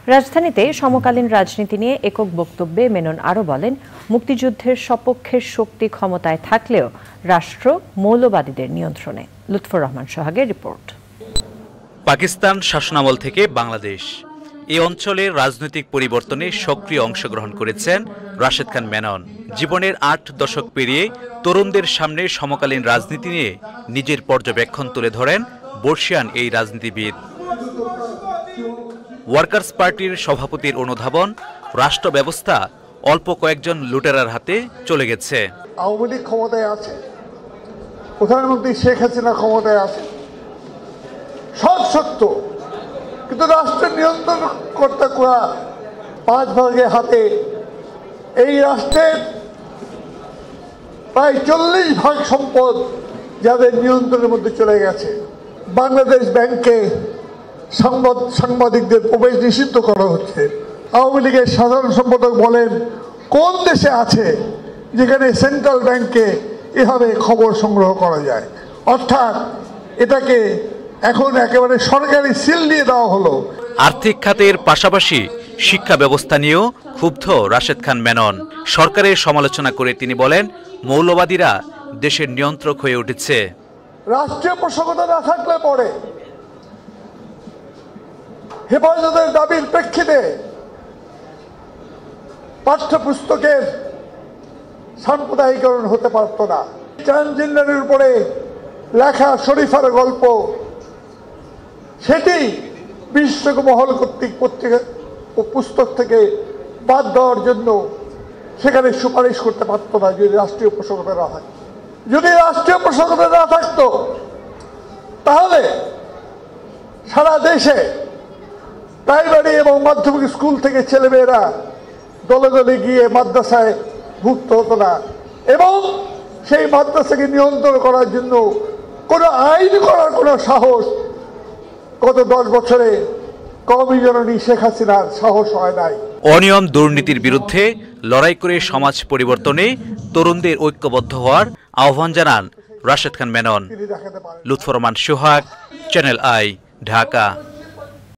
রাজধানীতে সমকালীন রাজনীতি নিয়ে একক বক্তব্যে মেনন আরও বলেন, মুক্তিযুদ্ধের সপক্ষের শক্তি ক্ষমতায় থাকলেও রাষ্ট্র মৌলবাদীদের নিয়ন্ত্রণে। লুৎফর রহমান সোহাগের রিপোর্ট। পাকিস্তান শাসনামল থেকে বাংলাদেশ, এই অঞ্চলের রাজনৈতিক পরিবর্তনে সক্রিয় অংশগ্রহণ করেছেন রাশেদ খান মেনন। জীবনের ৮ দশক পেরিয়ে তরুণদের সামনে সমকালীন রাজনীতি নিয়ে নিজের পর্যবেক্ষণ তুলে ধরেন বর্ষিয়ান এই রাজনীতিবিদ। ওয়ার্কার্স পার্টির সভাপতির অনুধাবন, রাষ্ট্র ব্যবস্থা অল্প কয়েকজন লুটেরার হাতে চলে গেছে। আওয়ামী লীগ ক্ষমতায় আছে, প্রধানমন্ত্রী শেখ হাসিনা ক্ষমতায় আছে, সব সত্য, কিন্তু রাষ্ট্রের নিয়ন্ত্রণ কর্তা করা 5 ভাগের হাতে। এই রাষ্ট্রের প্রায় 40 ভাগ সম্পদ যাদের নিয়ন্ত্রণের মধ্যে চলে গেছে। বাংলাদেশ ব্যাংকে সাংবাদিকদের প্রবেশ নিষিদ্ধ করা হচ্ছে। আওয়ামী লীগের সাধারণ সম্পাদক বলেন, কোন দেশে আছে যেখানে সেন্ট্রাল ব্যাংকে এভাবে খবর সংগ্রহ করা যায়? অর্থাৎ এটাকে এখন একেবারে সরকারি সিল দিয়ে দেওয়া হলো। আর্থিক খাতের পাশাপাশি শিক্ষা ব্যবস্থা নিয়েও ক্ষুব্ধ রাশেদ খান মেনন। সরকারের সমালোচনা করে তিনি বলেন, মৌলবাদীরা দেশের নিয়ন্ত্রক হয়ে উঠেছে। রাষ্ট্রীয় পোষকতা না থাকলে পরে হেফাজতের দাবির প্রেক্ষিতে পাঠ্যপুস্তকের সাম্প্রদায়িকরণ হতে পারত না। ট্রান্সজেন্ডারের উপরে লেখা শরীফার গল্প, সেটি বিশ্বক মহল কর্তৃক পত্রিকা পুস্তক থেকে বাদ দেওয়ার জন্য সেখানে সুপারিশ করতে পারত না যদি রাষ্ট্রীয় পোষকতা না থাকে। যদি রাষ্ট্রীয় পোষকতা না থাকতো তাহলে সারা দেশে প্রাইমারি এবং মাধ্যমিক স্কুল থেকে ছেলেমেয়েরা দলে দলে গিয়ে মাদ্রাসায় ভুক্ত হতো না, এবং সেই মাদ্রাসাকে নিয়ন্ত্রণ করার জন্য কোনো আইন করার কোনো সাহস গত 10 বছরে কওমি জননী শেখ হাসিনার সাহস হয় নাই। অনিয়ম দুর্নীতির বিরুদ্ধে লড়াই করে সমাজ পরিবর্তনে তরুণদের ঐক্যবদ্ধ হওয়ার আহ্বান জানান রাশেদ খান মেনন। লুৎফর রহমান সোহাগ, চ্যানেল আই, ঢাকা।